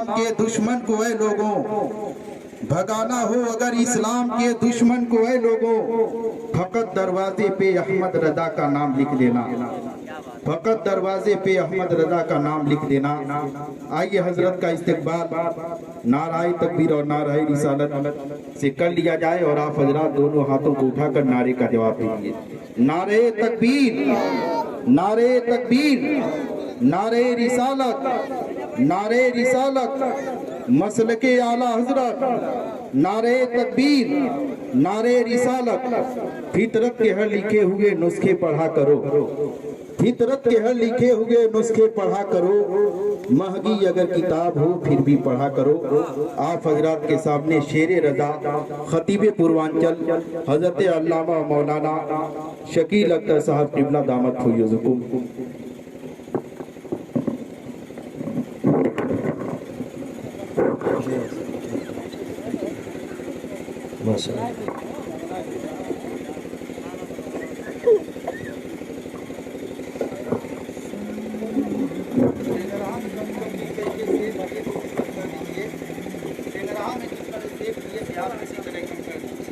इस्लाम के दुश्मन को ऐ लोगों, भगाना हो अगर इस्लाम के दुश्मन को ऐ लोगों, फकत दरवाजे पे अहमद रजा का नाम लिख देना, फकत दरवाजे पे अहमद रजा का नाम लिख देना। आइए हजरत का इस्तकबाल नाराए तकबीर और नाराए रिसालत से कर लिया जाए और आप हजरात दोनों हाथों को उठाकर नारे का जवाब दीजिए। नारे तकबीर, नारे तकबीर, नारे रिसालत, नारे रिसालत, मसलके आला हजरत, नारे तकबीर, नारे रिसालत। फितरत के हर लिखे हुए नुस्खे पढ़ा करो, फितरत के हर लिखे हुए नुस्खे पढ़ा करो, महंगी अगर किताब हो फिर भी पढ़ा करो। आप हजरात के सामने शेर रजा खतीब पूर्वांचल हजरत अल्लामा मौलाना शकील अख्तर साहब क़िबला दामत फय्यज़ुकुम।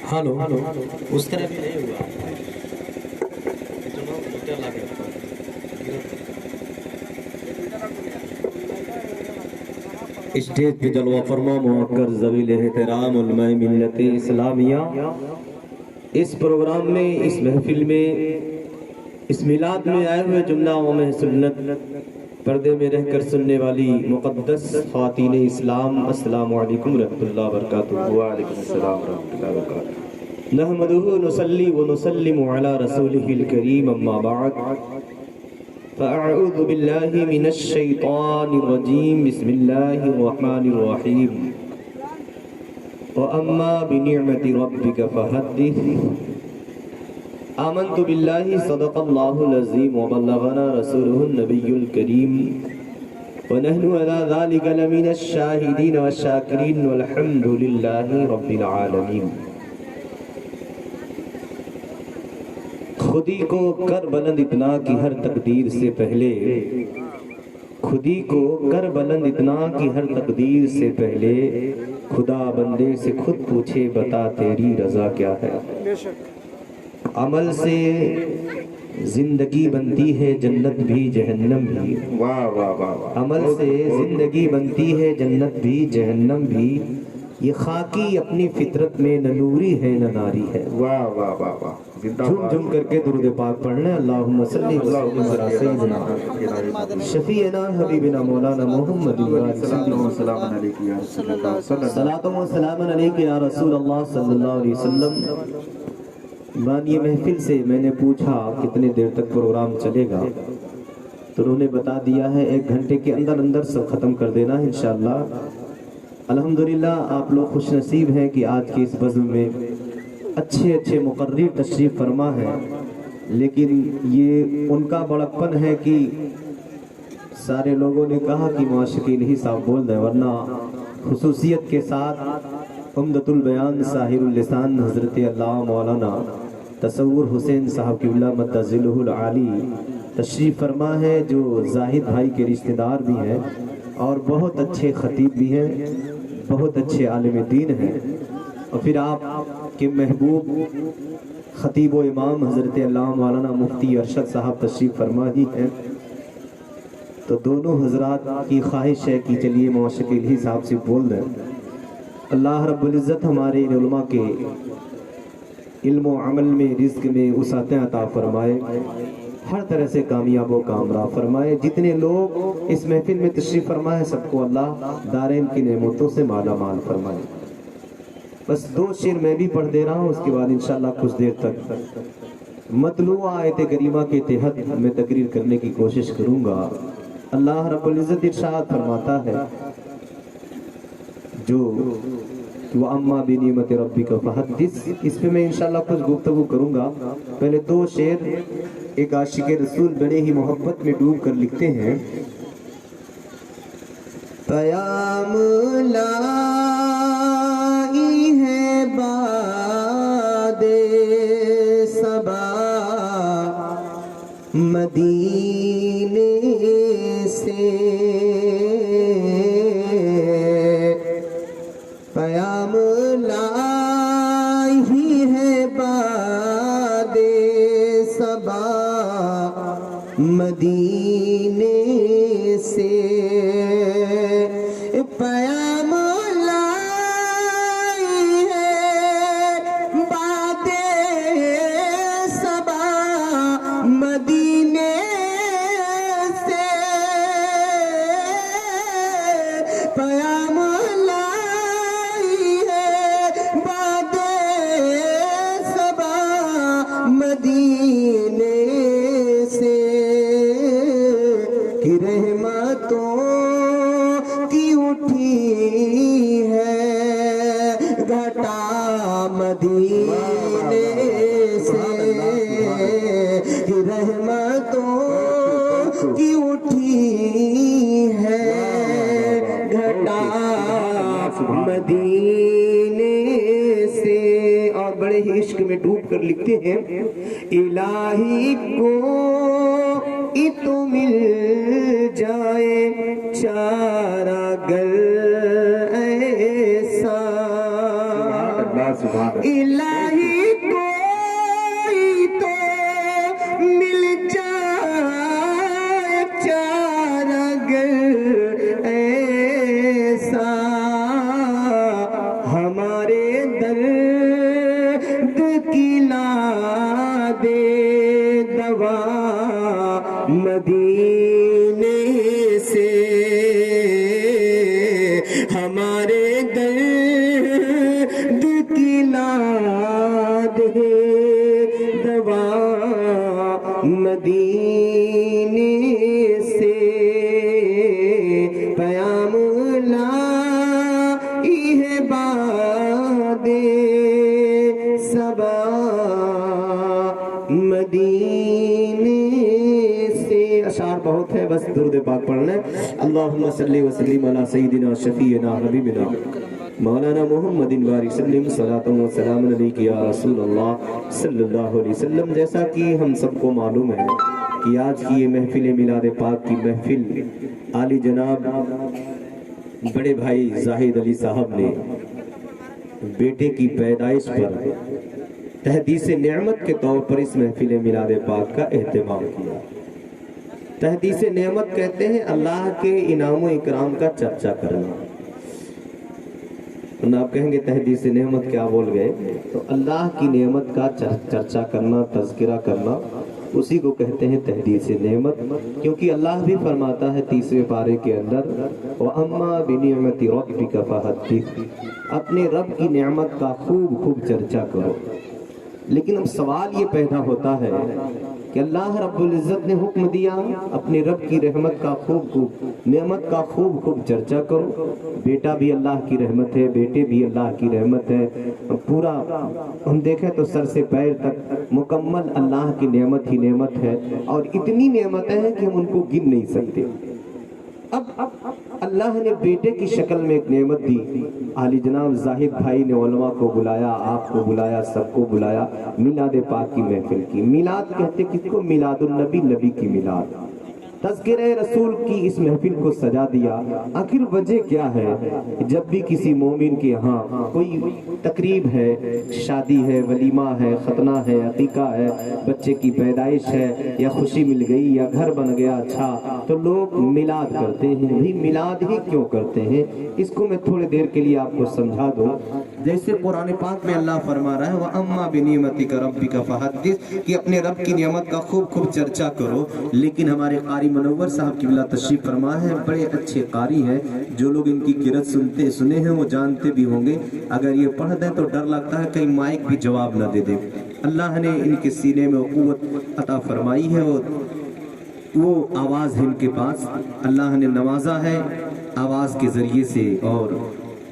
हेलो हेलो, उस तरह भी नहीं हुआ। स्टेज पे जलवा फरमा मुअक्कर ज़वील एहतराम उलमाए मिल्लत इस्लामिया, इस प्रोग्राम में, इस महफिल में, इस मिलाद में आए हुए जुमला में सुन्नत पर्दे में रहकर सुनने वाली मुक़द्दस ख़वातीन इस्लाम, अस्सलामु अलैकुम रहमतुल्लाहि व बरकातुहू। व अलैकुम अस्सलाम व रहमतुल्लाहि व बरकातुहू। नहमदुहु नुसल्ली व नुसल्लिमु अला रसूलिहिल करीम, अम्मा बअद, फ़अऊज़ु बिल्लाहि मिनश शैतानिर रजीम, बिस्मिल्लाहिर रहमानिर रहीम। व अम्मा बिनिअमति रब्बिका फ़हद्दिस। आमन्तु बिल्लाहि सदक़ल्लाहुल अज़ीम व बल्लगना रसूलुहुन नबियुल करीम व नहनु अला ज़ालिका लमिनश शाहिदीन व शाकिरीन वल्हम्दुलिल्लाहि रब्बिल आलमीन। खुदी को कर बुलंद इतना कि हर तकदीर से पहले, खुदी को कर बुलंद इतना कि हर तकदीर से पहले, खुदा बंदे से खुद पूछे बता तेरी रजा क्या है। अमल से जिंदगी बनती है जन्नत भी जहन्नम भी। वाह वाह वाह। अमल से जिंदगी बनती है जन्नत भी जहन्नम भी, ये खाकी अपनी फितरत में न नूरी है न नारी है। वाह वाह वाह वाह। झूम झूम करके दुरूद पाक पढ़ना। अल्लाहुम्मा सल्ली अला सय्यिदिना शफीअना हबीबिना मौलाना मुहम्मद सलातो व सलाम अलैका या रसूल अल्लाह सल्लल्लाहु अलैहि वसल्लम। बानी महफिल से मैंने पूछा कितने देर तक प्रोग्राम चलेगा, तो उन्होंने बता दिया है 1 घंटे के अंदर अंदर सब खत्म कर देना है इंशाअल्लाह। अल्हम्दुलिल्लाह आप लोग खुश नसीब हैं कि आज के इस बज़्म में अच्छे अच्छे मुक़र्रिर तशरीफ़ फरमा है, लेकिन ये उनका बड़प्पन है कि सारे लोगों ने कहा कि मौशिक़ीन ही साहब बोल दें, वरना खुसूसियत के साथ उम्दतुल बयान साहिरुल लिसान हज़रत अल्लामा मौलाना तसव्वुर हुसैन साहब क़िबला मद्दज़िलहुल आली तशरीफ़ फरमा है, जो जाहिद भाई के रिश्तेदार भी हैं और बहुत अच्छे ख़तीब भी हैं, बहुत अच्छे आलिम दीन हैं। और फिर आप के महबूब ख़तीब व इमाम हज़रत अल्लामा मौलाना मुफ्ती अरशद साहब तशरीफ़ फरमा ही हैं। तो दोनों हज़रात की ख्वाहिश है कि चलिए मौशिक़ीन ही साहब से बोल दें। अल्लाह रब्बुल इज़्ज़त हमारे इन उलमा के इल्म व अमल में, रिज़्क़ में वसाअतें अता फरमाए, हर तरह से कामयाब व कामराब फरमाए। जितने लोग इस महफिल में तशरीफ़ फरमाए सबको अल्लाह दारैन की नेमतों से माला माल फरमाए। बस 2 शेर मैं भी पढ़ दे रहा हूँ, उसके बाद इंशाअल्लाह कुछ देर तक मतलूआ आयत करीमा के तहत मैं तकरीर करने की कोशिश करूँगा। अल्लाह रब्बुल इज़्ज़त इरशाद फरमाता है, जो व अम्मा बिनिअमति रब्बिका फ़हद्दिस, इस पे मैं इंशाअल्लाह कुछ गुफ्तगू करूँगा। पहले 2 शेर एक आशिक़ रसूल बड़े ही मोहब्बत में डूब कर लिखते हैं। क़याम लाई है बादे सबा मदीने से, پیام لائی ہے بادے صبا مدینے سے کہ رحمتوں کی اٹھی ہے گھٹا مدینے سے کہ رحمتوں کی اٹھی ہے گھٹا مدینے سے. اور بڑے ہی عشق میں ڈوب کر لکھتے ہیں الہی کو تو مل جائے چارہ گر ایسا الہی کوئی تو مل جائے چارہ گر ایسا ہمارے درد کی لا دے دوا مدینے سے ہمارے درد کی لا دے دوا مدینے سے پیام لائی ہے باد صبا مدینے سے. اشعار بہت ہے، بس درود پاک پڑھنا ہے. اللہم صلی وسلم علی سیدنا شفیعنا حبیبنا مولانا محمد وسلم صلاۃ و سلام علیک یا رسول اللہ صلی اللہ علیہ وسلم. جیسا کہ ہم سب کو معلوم ہے کہ آج کی یہ محفل میلاد پاک کی محفل عالی جناب بڑے بھائی زاہد علی صاحب نے بیٹے کی پیدائش پر تحدیث نعمت کے طور پر اس محفل میلاد پاک کا اہتمام کیا. تحدیث نعمت کہتے ہیں اللہ کے انعام و اکرام کا چرچا کرنا. آپ کہیں گے تحدیث نعمت کیا بول گئے؟ تو اللہ کی نعمت کا چرچا کرنا، تذکرہ کرنا، اسی کو کہتے ہیں تحدیث نعمت. کیونکہ اللہ بھی فرماتا ہے 30ویں پارے کے اندر وَأَمَّا بِنِعْمَةِ رَبِّكَ فَحَدِّثْ، اپنے رب کی نعمت کا خوب خوب چرچا کرو. لیکن اب سوال یہ پیدا ہوتا ہے کہ اللہ رب العزت نے حکم دیا اپنے رب کی رحمت کا خوب نعمت کا خوب چرچا کرو. بیٹا بھی اللہ کی رحمت ہے، بیٹے بھی اللہ کی رحمت ہے. پورا ہم دیکھیں تو سر سے پیر تک مکمل اللہ کی نعمت ہی نعمت ہے، اور اتنی نعمتیں ہیں کہ ہم ان کو گن نہیں سکتے. اب اللہ نے بیٹے کی شکل میں ایک نعمت دی. عالی جناب زاہد بھائی نے علماء کو بلایا، آپ کو بلایا، سب کو بلایا میلاد پاک کی محفل کی. میلاد کہتے کس کو؟ میلاد النبی، نبی کی میلاد. تذکرہ رسول کی اس محفل کو سجا دیا. آخر وجہ کیا ہے؟ جب بھی کسی مومن کے ہاں کوئی تقریب ہے، شادی ہے، ولیمہ ہے، ختنہ ہے، عقیقہ ہے، بچے کی پیدائش ہے، یا خوشی مل گئی یا گھر بن گیا اچھا، تو لوگ میلاد کرتے ہیں. بھی میلاد ہی کیوں کرتے ہیں؟ اس کو میں تھوڑی دیر کے لیے آپ کو سمجھا دوں. جیسے قرآن پاک میں اللہ فرما رہا ہے وَأَمَّا بِنِعْمَتِكَ رَبِّكَ فَحَدِّثْ، کہ اپنے رب کی نعمت کا خوب چرچا کرو. لیکن ہمارے قاری منور صاحب کی بلا تشریف فرما ہے، بڑے اچھے قاری ہیں. جو لوگ ان کی قرات سنے ہیں وہ جانتے بھی ہوں گے. اگر یہ پڑھ دیں تو ڈر لگتا ہے کہیں مائک بھی جواب نہ دے دے. اللہ نے ان کے سینے میں قوت عطا فرمائی ہے، وہ آواز ہے ان کے پاس. اللہ نے نوازا ہے آواز کے ذریعے سے، اور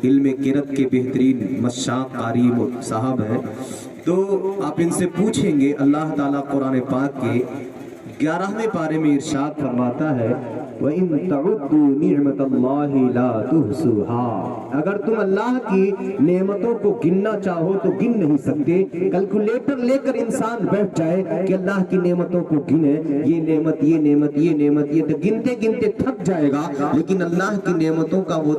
علم قرات کے بہترین مشاق قاری صاحب ہیں. تو آپ ان سے پوچھیں گے. اللہ تعالیٰ قرآن پاک کے 11ویں پارے میں ارشاد فرماتا ہے وَإِن تَعُدُّوا نِعْمَةَ اللَّهِ لَا تُحْصُوهَا، اگر تم اللہ کی نعمتوں کو گننا چاہو تو گن نہیں سکتے. کیلکولیٹر لے کر انسان بیٹھ جائے کہ اللہ کی نعمتوں کو گنے، یہ نعمت، یہ نعمت، یہ نعمت، یہ تو گنتے گنتے تھک جائے گا. لیکن اللہ کی نعمتوں کا وہ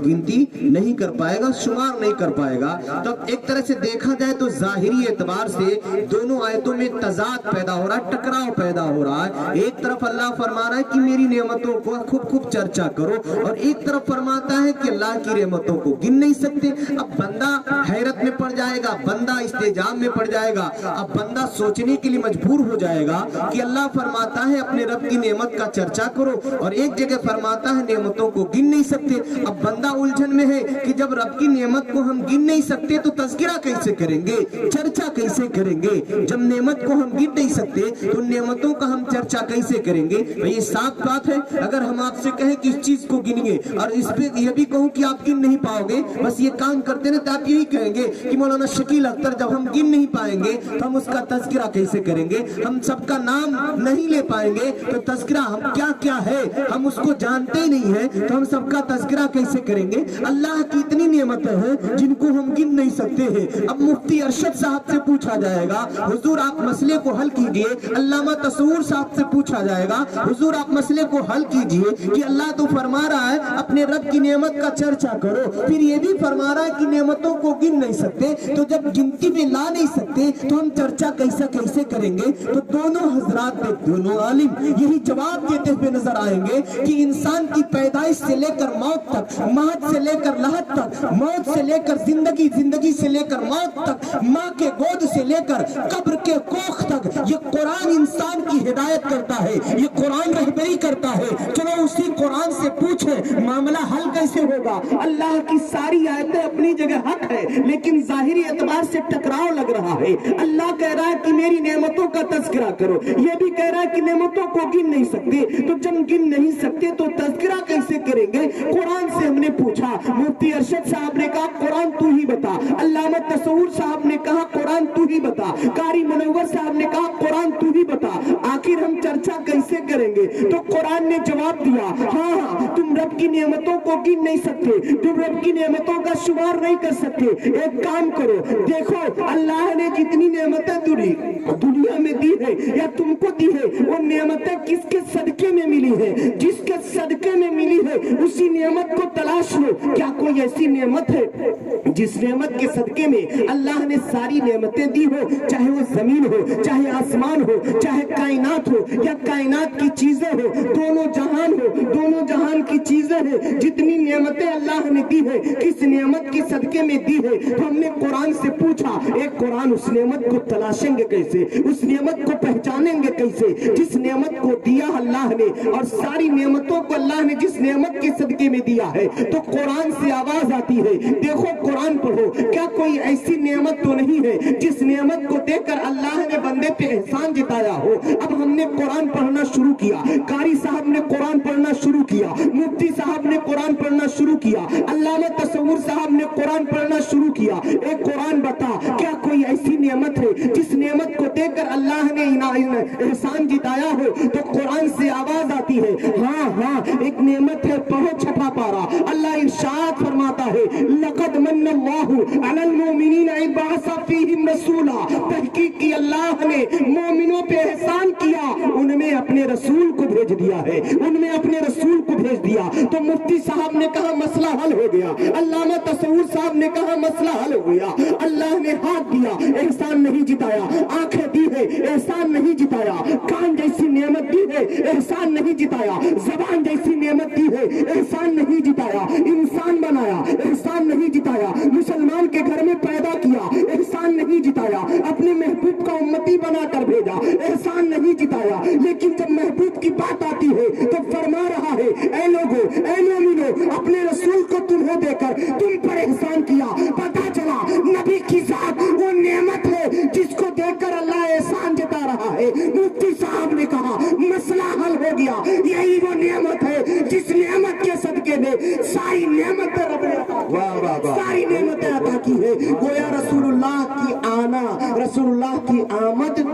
گنتی نہیں کر پائے گا، شمار نہیں کر پائے گا. تو ایک طرح سے دیکھا جائے تو ظاہری اعتبار سے دونوں آیتوں میں تضاد پیدا ہو رہا ہے، ٹکراؤ پیدا ہو رہا ہے. ایک طرف اللہ فرما رہا ہے کہ میری نعمت नेमतों को खूब खूब चर्चा करो, और एक तरफ फरमाता है कि अल्लाह की नेमतों को गिन नहीं सकते। अब बंदा हैरत में पड़ जाएगा, बंदा इस्तेजाब में पड़ जाएगा, अब बंदा सोचने के लिए मजबूर हो जाएगा कि अल्लाह फरमाता है अपने रब की नेमत का चर्चा करो, और एक जगह फरमाता है नेमतों को गिन नहीं सकते। अब बंदा उलझन में है कि जब रब की नेमत को हम गिन नहीं सकते तो तज़किरा कैसे करेंगे, चर्चा कैसे करेंगे? जब नेमत को हम गिन नहीं सकते तो नेमतों का हम चर्चा कैसे करेंगे? भाई ये साफ बात है। अगर हम आपसे कहें कि इस चीज को गिनिए और इस पे ये भी कहूं कि आप गिन नहीं पाओगे, बस ये काम करते ना, तो आप यही कहेंगे कि मौलाना शकील अख्तर जब हम गिन नहीं पाएंगे तो हम उसका तज़किरा कैसे करेंगे? हम सबका नाम नहीं ले पाएंगे तो तज़किरा हम क्या क्या है हम उसको जानते ही नहीं है, तो हम सबका तज़किरा कैसे करेंगे? अल्लाह की इतनी नेमतें हैं जिनको हम गिन नहीं सकते हैं। अब मुफ्ती अरशद साहब से पूछा जाएगा, हुजूर आप मसले को हल कीजिए। अल्लामा तसव्वुर साहब से पूछा जाएगा, हुजूर आप मसले को हल कीजिए कि अल्लाह तो फरमा रहा है अपने रब की नेमत का चर्चा करो, फिर ये भी फरमा रहा है कि नेमतों को गिन नहीं सकते, तो जब गिनती में ला नहीं सकते तो हम चर्चा कैसे करेंगे? तो दोनों हजरात, दोनों आलिम यही जवाब देते हुए नजर आएंगे कि इंसान की पैदाइश से लेकर मौत तक, महद से लेकर लहद तक, मौत से लेकर जिंदगी, जिंदगी से लेकर मौत तक, माँ के गोद से लेकर कब्र के कोख तक, ये कुरान इंसान की हिदायत करता है, ये कुरान रहबरी करता है। चलो उसी कुरान से पूछे मामला हल कैसे होगा? अल्लाह की सारी आयतें अपनी जगह हक है, लेकिन जाहिरी एतबार से टकराव लग रहा है। अल्लाह कह रहा है कि मेरी नेमतों का तज़किरा करो, ये भी कह रहा है कि नेमतों को गिन नहीं सकते, तो जब गिन नहीं सकते तो तज़किरा कैसे करेंगे? कुरान से हमने पूछा, मुफ्ती अरशद साहब ने कहा कुरान तू ही बता, अल्लामा तसव्वुर साहब ने कहा कुरान तू ही बता, कारी मुनव्वर साहब ने कहा कुरान तू ही बता, आखिर हम चर्चा कैसे करेंगे? तो कुरान ने जवाब दिया, हाँ तुम रब की नेमतों को गिन नहीं सकते, तुम रब की नेमतों का शुमार नहीं कर सकते। एक काम करो, देखो अल्लाह ने जितनी नेमतें दुनिया में दी है या तुमको दी है, वो नेमतें किसके सदके में मिली है? जिसके सदके में मिली है उसी नेमत को तलाश लो। क्या कोई ऐसी नेमत है जिस नेमत के सदके में अल्लाह ने सारी नेमतें दी हो, चाहे वो जमीन हो, चाहे आसमान हो, चाहे कायनात हो या कायनात की चीजें हो, दोनों जहान हो, दोनों जहान की चीजें हैं, जितनी नेमतें अल्लाह ने दी है किस नेमत के सदके में दी है? तो हमने कुरान से पूछा, एक कुरान उस नेमत को तलाशेंगे कैसे, उस नेमत को पहचानेंगे कैसे जिस नेमत को दिया अल्लाह ने, और सारी नेमतों को अल्लाह ने जिस नेमत के सदके में दिया है। तो कुरान से आवाज आती है, देखो कुरान पढ़ो, क्या कोई ऐसी नेमत तो नहीं है जिस नेमत को देकर अल्लाह ने बंदे पे एहसान जताया हो? अब हमने कुरान पढ़ना शुरू किया, कारी साहब ने कुरान पढ़ना शुरू किया, मुफ्ती साहब ने कुरान पढ़ना शुरू किया, अल्लामा तसव्वुर साहब ने कुरान पढ़ना शुरू किया। एक कुरान बता, क्या कोई ऐसी नेमत है जिस नेमत को देकर अल्लाह ने एहसान जिताया हो? तो कुरान से आवाज आती है, हाँ एक नेमत है, पढ़ो छठा पारा, अल्लाह इरशाद फरमाता है, लक़द मन्नल्लाहु अलल मुमिनीना इज़ बअसा फ़ीहिम रसूला, तहकीक की अल्लाह ने मोमिनों पे एहसान किया, उनमें अपने रसूल को भेज दिया है, उनमें अपने रसूल को भेज दिया। तो मुफ्ती साहब ने कहा मसला हल हो गया, अल्लामा तसव्वुर साहब ने कहा मसला हल हो गया। अल्लाह ने हाथ दिया, एहसान नहीं जिताया, आंखें दी है, एहसान नहीं जिताया, कान जैसी नेमत दी है, एहसान नहीं जिताया, ज़बान जैसी नेमत दी है, एहसान नहीं जिताया, इंसान बनाया, एहसान नहीं जिताया, मुसलमान के घर में पैदा किया, एहसान नहीं जिताया, अपने महबूब का उम्मती बनाकर भेजा, एहसान नहीं जिताया। लेकिन जब महबूब की बात आती है तो फरमा रहा है, ऐ लोगो, ऐ मोमिनो, अपने रसूल को तुम्हें देकर तुम पर एहसान किया। पता चला नबी की जात वो नेमत है जिसको देकर अल्लाह एहसान जता रहा है। मुफ्ती साहब ने कहा मसला हल हो गया, यही वो नेमत है जिस नेमत के सदके में सारी नेमतें रब ने सारी नेमतें अता की है। गोया रसूलुल्लाह की आना, रसूलुल्लाह की आमद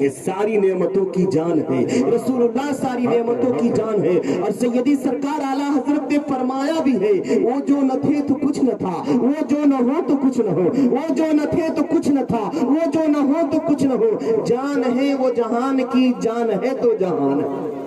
ये सारी नेमतों की जान है, रसूलुल्लाह सारी नेमतों की जान है। और सैयदी सरकार आला हजरत ने फरमाया भी है, वो जो न थे तो कुछ न था, वो जो न हो तो कुछ न हो, वो जो न थे तो कुछ न था, वो जो न हो तो कुछ न हो, जान है वो जहान की, जान है तो जहान है।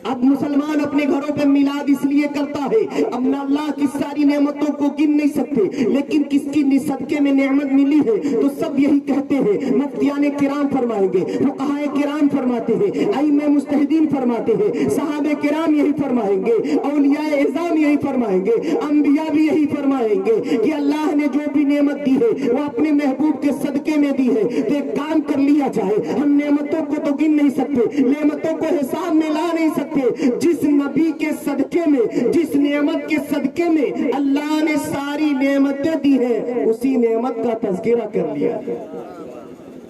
अब मुसलमान अपने घरों पे मिलाद इसलिए करता है, अब ना अल्लाह की सारी नेमतों को गिन नहीं सकते, लेकिन किसकी सदके में नेमत मिली है तो सब यही कहते हैं। मुफ्तियाने किराम फरमाएंगे, फुक़हाए किराम फरमाते हैं, आइम्मे मुज्तहिदीन फरमाते हैं, सहाबे किराम यही फरमाएंगे, औलियाए इज़ाम यही फरमाएंगे, अंबिया भी यही फरमाएंगे कि अल्लाह ने जो भी नेमत दी है वो अपने महबूब के सदके में दी है। तो एक काम कर लिया जाए, हम नेमतों को तो गिन नहीं सकते, नेमतों को हिसाब में ला नहीं सकते। जिस नबी के सदके में, जिस नेमत के सदके में अल्लाह ने सारी नेमतें दी है, उसी नेमत का तज़किरा कर लिया जाए,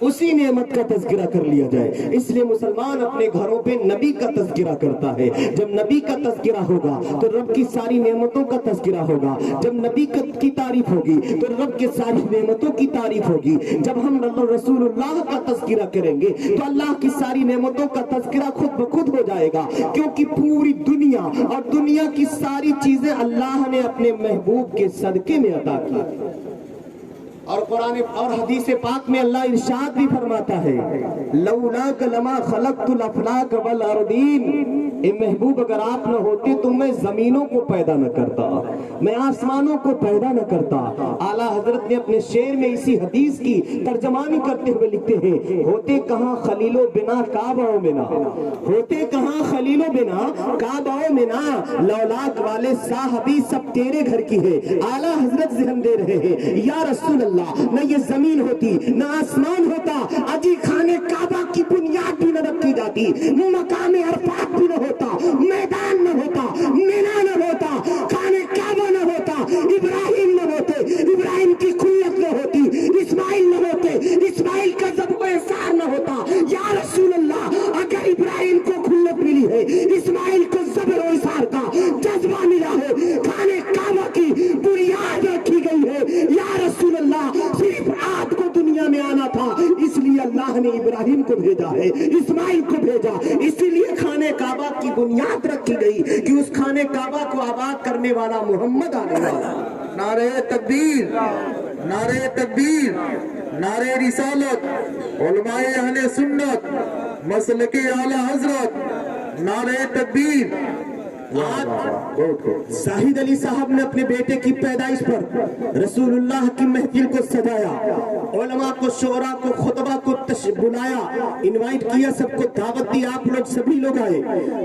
उसी नेमत का तज़किरा कर लिया जाए। इसलिए मुसलमान अपने घरों पे नबी का तज़किरा करता है। जब नबी का तज़किरा होगा तो रब की सारी नेमतों का तज़किरा होगा। जब नबी की तारीफ होगी तो रब के सारी नेमतों की तारीफ होगी। जब हम रसूलुल्लाह का तज़किरा करेंगे तो अल्लाह की सारी नेमतों का तज़किरा खुद ब खुद हो जाएगा, क्योंकि पूरी दुनिया और दुनिया की सारी चीजें अल्लाह ने अपने महबूब के सदके में अता की। और कुरान और हदीस पाक में अल्लाह इरशाद भी फरमाता है, लौला लमा खलक़तुल अफ़लाक वल अर्दीन, ए महबूब अगर आप न होते तो मैं जमीनों को पैदा न करता, मैं आसमानों को पैदा न करता। आला हजरत ने अपने शेर में इसी हदीस की तर्जमानी करते हुए लिखते हैं, होते कहाँ खलीलो बिना काबाओ में ना, होते कहाँ खलीलो बिना काबाओ में ना, लौलाक वाले साहबी सब तेरे घर की है। आला हजरत ज़हन दे रहे हैं, या रसूल अल्लाह, न ये जमीन होती न आसमान होता, अजी खाने काबा की बुनियाद भी न रखी जाती, मकाम अरफात भी न होता, मैदान न होता, मीना न होता, खाने काबा न होता, इब्राहिम न होते, इब्राहिम की खुल्लत न होती, इस्माइल न होते, इस्माइल का ज़ब्ह सार न होता। या रसूल अल्लाह, अगर इब्राहिम को खुल्लत मिली है, इस्माइल को ज़ब्ह सार का जज्बा मिला है, खाने काबा की बुनियाद रखी गई है, या रसूल अल्लाह सिर्फ आपको दुनिया में आना था, इसलिए अल्लाह ने इब्राहिम को भेजा है, इस्माइल को भेजा, इसीलिए खाने काबा की बुनियाद रखी गई कि उस खाने काबा को आबाद करने वाला मोहम्मद आने वाला। नारे तकबीर, नारे तकबीर, नारे रिसालत, उलमाए अहले सुन्नत, मसलके आला हजरत, नारे तकबीर। शाहिद अली साहब ने अपने बेटे की पैदाइश पर रसूलुल्लाह की महफिल को सजाया, उलमा को, शोरा को, खुतबा को बुलाया, इनवाइट किया, सबको दावत दी, आप लोग सभी लोग आए।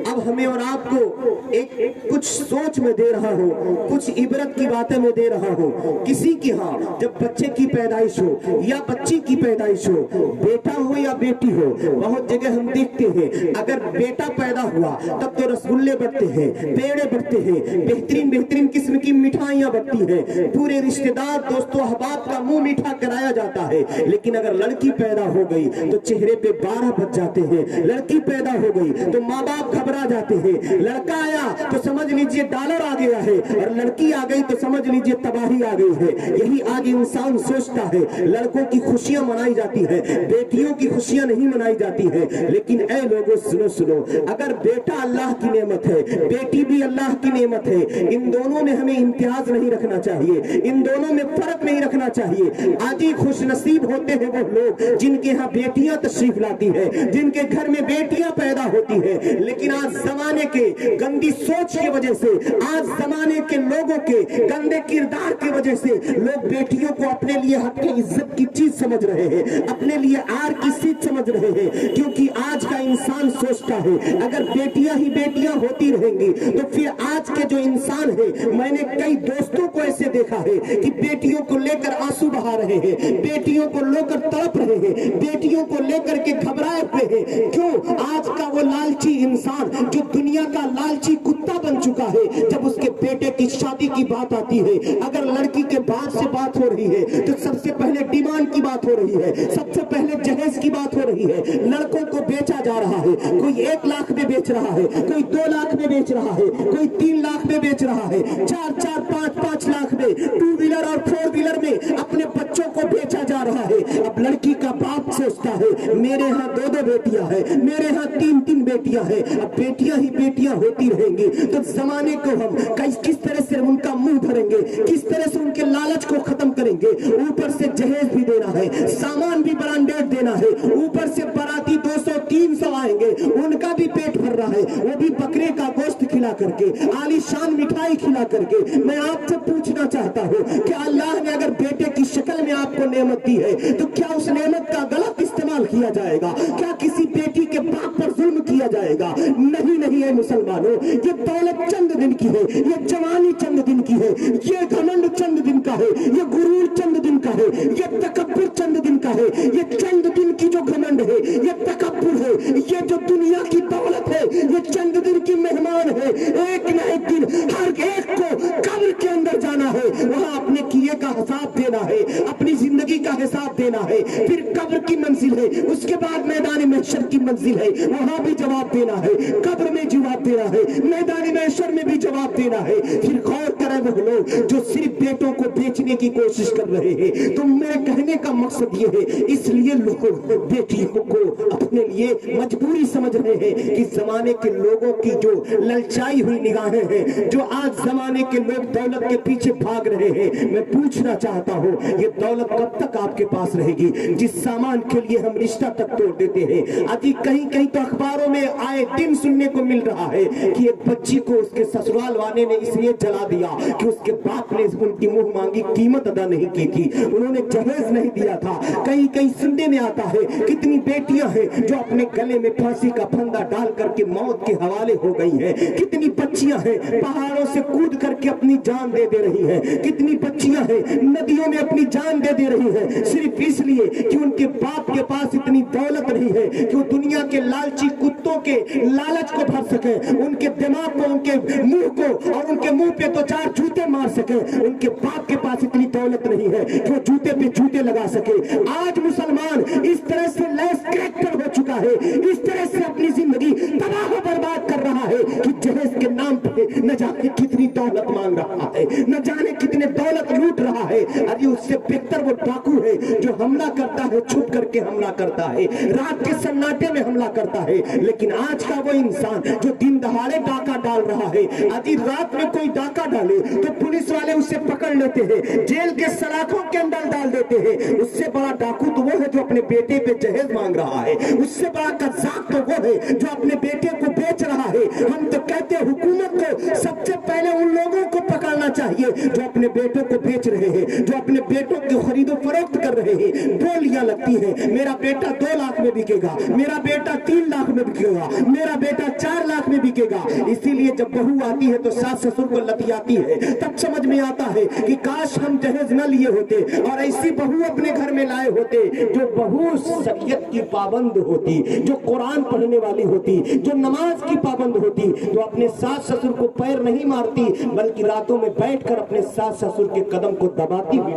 अब हमें और आपको एक कुछ सोच में दे रहा हूँ, कुछ इबरत की बातें में दे रहा हूँ। किसी की हाँ जब बच्चे की पैदाइश हो या बच्ची की पैदाइश हो, बेटा हो या बेटी हो, बहुत जगह हम देखते हैं अगर बेटा पैदा हुआ तब तो रसगुल्ले बढ़ते हैं, पेड़े बढ़ते हैं, बेहतरीन बेहतरीन किस्म की मिठाइयां बढ़ती हैं, पूरे रिश्तेदार दोस्तों अहबाब का मुंह मीठा कराया जाता है। लेकिन अगर लड़की पैदा हो गई तो चेहरे पे 12 बज जाते हैं, लड़की पैदा हो गई तो माँ बाप घबरा जाते हैं, लड़का आया तो समझ लीजिए डॉलर आ गया है, और लड़की आ गई तो समझ लीजिए तबाही आ गई है। यही आज इंसान सोचता है। लड़कों की खुशियां मनाई जाती है, बेटियों की खुशियां नहीं मनाई जाती है। लेकिन ऐ लोगों सुनो सुनो, अगर बेटा अल्लाह की नेमत है, बेटी भी अल्लाह की नेमत है, इन दोनों में हमें इम्तियाज नहीं रखना चाहिए, इन दोनों में फर्क नहीं रखना चाहिए। आज ही खुश नसीब होते हैं वो लोग जिनके यहाँ बेटियां तशरीफ लाती है, जिनके घर में बेटियां पैदा होती है। लेकिन आज जमाने के गंदी सोच की वजह से, आज जमाने के लोगों के गंदे किरदार की वजह से लोग बेटियों को अपने लिए हक इज्जत की चीज समझ रहे हैं, अपने लिए आर की चीज समझ रहे हैं। क्योंकि आज का इंसान सोचता है अगर बेटियां ही बेटियां होती रहेंगी तो फिर आज के जो इंसान है, मैंने कई दोस्तों को ऐसे देखा है कि बेटियों को लेकर आंसू बहा रहे हैं, बेटियों को लेकर तड़प रहे हैं, बेटियों को लेकर के घबराए हुए हैं। क्यों? आज का वो लालची इंसान जो दुनिया का लालची कुत्ता बन चुका है, जब उसके बेटे की शादी की बात आती है, अगर लड़की के बाप से बात हो रही है तो सबसे पहले डिमांड की बात हो रही है, सबसे पहले जहेज की बात हो रही है। लड़कों को बेचा जा रहा है, कोई 1 लाख में बेच रहा है, कोई 2 लाख में बेच रहा है, कोई 3 लाख में बेच रहा है, 4-4, 5-5 लाख में 2 व्हीलर और 4 व्हीलर में अपने बच्चों को बेचा जा रहा है। अब लड़की का बाप सोचता है मेरे यहाँ 2-2 बेटियां हैं, मेरे यहाँ 3-3 बेटियां हैं, अब बेटियां ही बेटियां होती रहेंगी तो जमाने को हम किस तरह से उनका मुंह भरेंगे, किस तरह से उनके लालच को खत्म करेंगे। ऊपर से जहेज भी देना है, सामान भी ब्रांडेड देना है, ऊपर से बाराती 200-300 आएंगे, उनका भी पेट भर रहा है, वो भी बकरे का गोश्त खिला करके, आलीशान मिठाई खिला करके। मैं आपसे पूछना चाहता हूँ कि अल्लाह ने अगर बेटे की शक्ल में आपको नेमत दी है तो क्या उस नेमत का गलत इस्तेमाल किया जाएगा? क्या किसी बेटी के बाप पर जुल्म किया जाएगा? नहीं नहीं है मुसलमानों, ये दौलत चंद दिन की है, ये जवानी चंद दिन की है, ये घमंड चंद दिन का है, ये गुरूर चंद दिन का है, ये तकब्बुर चंद दिन का है। ये चंद दिन की जो घमंड है, ये तकब्बुर है, ये जो दुनिया की दौलत है, ये चंद दिन की मेहमान है। एक न एक दिन हर एक को कब्र के अंदर जाना है, वहां अपने किए का हिसाब देना है, अपनी जिंदगी का हिसाब देना है। फिर कब्र की मंजिल है, उसके बाद मैदान महशर की मंजिल है, वहां भी जवाब देना है, कब्र में जवाब देना है, मैदान महशर में भी जवाब देना है। फिर गौर करें वो लोग जो सिर्फ बेटों को बेचने की कोशिश कर रहे हैं। तो मेरे कहने का मकसद ये है, इसलिए लोग बेटियों को अपने लिए मजबूरी समझ रहे हैं कि जमाने के लोगों की जो ललचाई हुई निगाहें हैं, जो आज जमाने के लोग दौलत के पीछे भाग रहे हैं। मैं पूछना चाहता हूँ, ये दौलत कब तक आपके पास रहेगी? जिस सामान के लिए हम रिश्ता तक तोड़ देते हैं। अभी कहीं कहीं तो अखबारों में आए दिन सुनने को मिल रहा है कि एक बच्ची को उसके ससुराल वाले ने इसलिए जला दिया कि उसके बाप ने उनकी मुंह मांगी कीमत अदा नहीं की थी, उन्होंने जहेज नहीं दिया था। कहीं कहीं सुनने में आता है कितनी बेटियां हैं जो अपने गले में फांसी का फंदा डाल करके मौत के हवाले हो गई हैं। कितनी बच्चियां हैं पहाड़ों से कूद करके अपनी जान दे रही हैं। कितनी बच्चियां हैं नदियों में अपनी जान दे रही हैं, सिर्फ इसलिए कि उनके बाप के पास इतनी दौलत नहीं है कि वो दुनिया के लालची कुत्तों के लालच को भर सके, उनके दिमाग को, उनके मुंह को, और उनके मुंह पे तो 4 जूते मार सके। उनके बाप के पास इतनी दौलत नहीं है कि वो जूते पे जूते लगा सके। आज मुसलमान इस तरह से लेस कैरेक्टर हो चुका है, इस तरह से अपनी जिंदगी तबाह बर्बाद कर रहा है कि जहेज के नाम पे न जाने कितनी दौलत मांग रहा है, न जाने कितने दौलत लूट रहा है। अरे उससे बेहतर वो डाकू है जो हमला करता है, छुप करके हमला करता है, रात के सन्नाटे में हमला करता है। लेकिन आज का वो इंसान जो दिन दहाड़े डाका डाल रहा है, आधी रात में कोई डाका डाले तो पुलिस वाले उसे पकड़ लेते हैं, जेल के सलाखों के अंदर डाल देते हैं। उससे बड़ा डाकू तो वो है जो अपने बेटे पे जहेज मांग रहा है, उससे बड़ा कज़्ज़ाब तो वो है जो अपने बेटे को बेच रहा है। हम तो कहते हैं हुकूमत को सबसे पहले उन लोगों को पकड़ना चाहिए जो अपने बेटों को बेच रहे हैं, जो अपने बेटों की खरीदो फरोख्त कर रहे हैं। बोलियां लगती है, मेरा बेटा 2 लाख में बिकेगा, मेरा बेटा 3 लाख में बिकेगा, मेरा बेटा 4 लाख में बिकेगा। इसीलिए जब बहू आती है तो सास ससुर को लतियाती है, तब समझ में आता है कि काश हम जहेज न लिए होते और ऐसी बहू अपने घर में लाए होते जो बहू शरीयत की पाबंद होती, जो कुरान पढ़ने वाली होती, जो नमाज की पाबंद होती, जो अपने सास ससुर को पैर नहीं मारती बल्कि रातों में बैठकर अपने सास ससुर के कदम को दबाती हुई।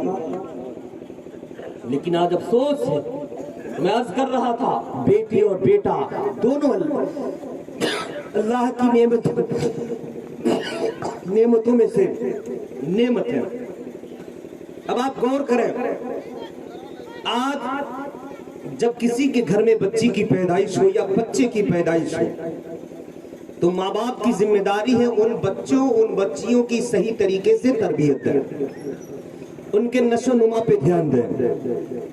लेकिन आज अफसोस है, मैं अर्ज कर रहा था, बेटी और बेटा दोनों अल्लाह की नेमतों में से नेमत है। अब आप गौर करें, आज जब किसी के घर में बच्ची की पैदाइश हो या बच्चे की पैदाइश हो तो माँ बाप की जिम्मेदारी है उन बच्चों उन बच्चियों की सही तरीके से तरबियत करें, उनके नशो नुमा पे ध्यान दें।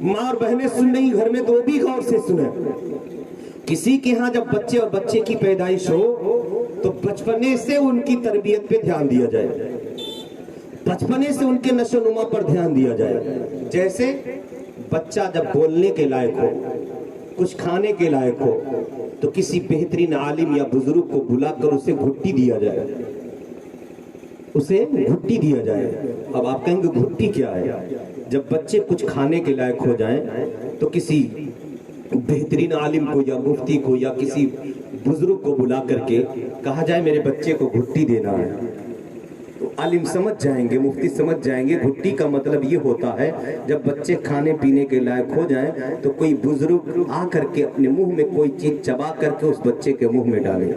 माँ और बहनें सुन रही घर में तो वो भी गौर से सुने। किसी के यहाँ जब बच्चे और बच्चे की पैदाइश हो तो बचपने से उनकी तरबियत पे ध्यान दिया जाए, बचपने से उनके नशो नुमा पर ध्यान दिया जाए। जैसे बच्चा जब बोलने के लायक हो, कुछ खाने के लायक हो तो किसी बेहतरीन आलिम या बुजुर्ग को बुलाकर उसे घुट्टी दिया जाए, उसे घुट्टी दिया जाए। अब आप कहेंगे घुट्टी क्या है? जब बच्चे कुछ खाने के लायक हो जाएं तो किसी बेहतरीन आलिम को या मुफ्ती को या किसी बुजुर्ग को बुला करके कहा जाए मेरे बच्चे को घुट्टी देना है, तो आलिम समझ जाएंगे, मुफ्ती समझ जाएंगे घुट्टी का मतलब ये होता है जब बच्चे खाने पीने के लायक हो जाएं तो कोई बुजुर्ग आ करके अपने मुंह में कोई चीज चबा करके उस बच्चे के मुंह में डाले।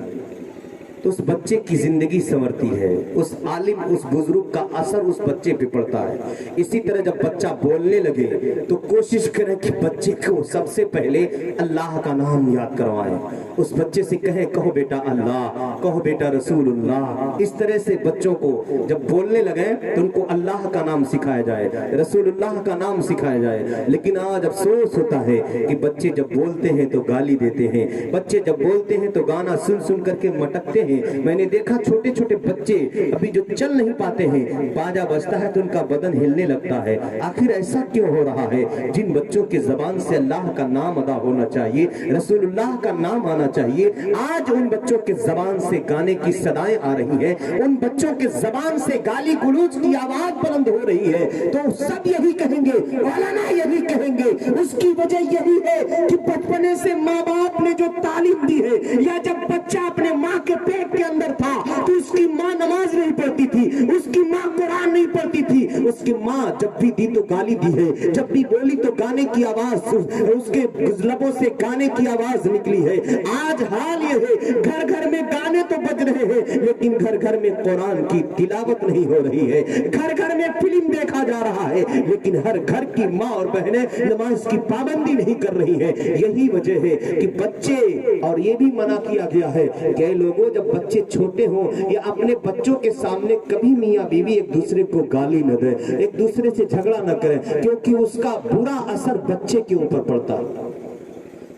तो उस बच्चे की जिंदगी संवरती है, उस आलिम उस बुजुर्ग का असर उस बच्चे पे पड़ता है। इसी तरह जब बच्चा बोलने लगे तो कोशिश करें कि बच्चे को सबसे पहले अल्लाह का नाम याद करवाएं। उस बच्चे से कहें कहो बेटा अल्लाह, कहो बेटा रसूलुल्लाह। इस तरह से बच्चों को जब बोलने लगे तो उनको अल्लाह का नाम सिखाया जाए, रसूलुल्लाह का नाम सिखाया जाए। लेकिन आज अफसोस होता है कि बच्चे जब बोलते हैं तो गाली देते हैं, बच्चे जब बोलते हैं तो गाना सुन सुन करके मटकते हैं। मैंने देखा छोटे छोटे बच्चे अभी जो चल नहीं पाते हैं, बाजा बजता है तो उनका बदन हिलने लगता है। आखिर ऐसा क्यों हो रहा है? जिन बच्चों के जबान से अल्लाह का नाम अदा होना चाहिए, रसूलुल्लाह का नाम आना चाहिए, आज उन बच्चों के जबान से गाने की सदाएं आ रही है, उन बच्चों के जबान से गाली गलौज की आवाज बुलंद हो रही है। तो सब यही कहेंगे, मौलाना यही कहेंगे, उसकी वजह यही है कि बचपने से माँ बाप ने जो तालीम दी है, या जब बच्चा अपने माँ के पेट के अंदर था तो उसकी माँ नमाज नहीं पढ़ती थी, उसकी माँ कुरान नहीं पढ़ती थी, उसकी माँ जब भी दी तो गाली दी है, जब भी बोली तो गाने की आवाज, उसके लबों से गाने की आवाज निकली है। आज हाल ये है, घर घर में गाने तो बज रहे हैं लेकिन घर घर में कुरान की तिलावत नहीं हो रही है, घर घर में फिल्म देखा जा रहा है लेकिन हर घर की माँ और बहनें नमाज की पाबंदी नहीं कर रही है। यही वजह है कि बच्चे, और ये भी मना किया गया है कि लोगों जब बच्चे छोटे हों या अपने बच्चों के सामने कभी मियाँ बीवी एक दूसरे को गाली न दे, एक दूसरे से झगड़ा न करें, क्योंकि उसका बुरा असर बच्चे के ऊपर पड़ता है।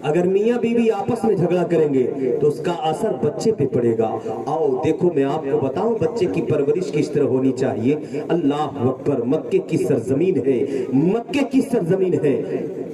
अगर मियाँ बीवी आपस में झगड़ा करेंगे तो उसका असर बच्चे पे पड़ेगा। आओ देखो मैं आपको बताऊं बच्चे की परवरिश किस तरह होनी चाहिए। अल्लाह अकबर, मक्के की सरजमीन है, मक्के की सरजमीन है।